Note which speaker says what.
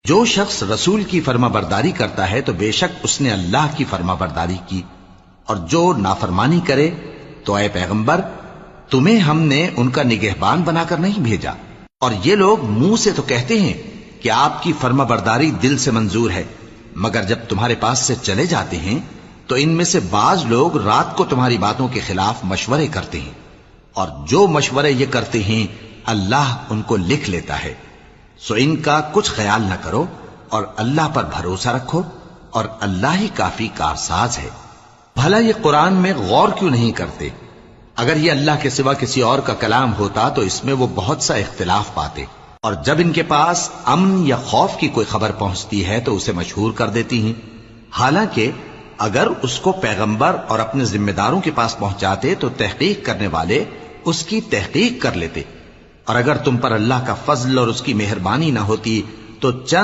Speaker 1: جو شخص رسول کی فرما برداری کرتا ہے تو بے شک اس نے اللہ کی فرما برداری کی، اور جو نافرمانی کرے تو اے پیغمبر تمہیں ہم نے ان کا نگہبان بنا کر نہیں بھیجا۔ اور یہ لوگ منہ سے تو کہتے ہیں کہ آپ کی فرما برداری دل سے منظور ہے، مگر جب تمہارے پاس سے چلے جاتے ہیں تو ان میں سے بعض لوگ رات کو تمہاری باتوں کے خلاف مشورے کرتے ہیں، اور جو مشورے یہ کرتے ہیں اللہ ان کو لکھ لیتا ہے۔ سو ان کا کچھ خیال نہ کرو اور اللہ پر بھروسہ رکھو، اور اللہ ہی کافی کارساز ہے۔ بھلا یہ قرآن میں غور کیوں نہیں کرتے؟ اگر یہ اللہ کے سوا کسی اور کا کلام ہوتا تو اس میں وہ بہت سا اختلاف پاتے، اور جب ان کے پاس امن یا خوف کی کوئی خبر پہنچتی ہے تو اسے مشہور کر دیتی ہیں، حالانکہ اگر اس کو پیغمبر اور اپنے ذمہ داروں کے پاس پہنچاتے تو تحقیق کرنے والے اس کی تحقیق کر لیتے، اور اگر تم پر اللہ کا فضل اور اس کی مہربانی نہ ہوتی تو چند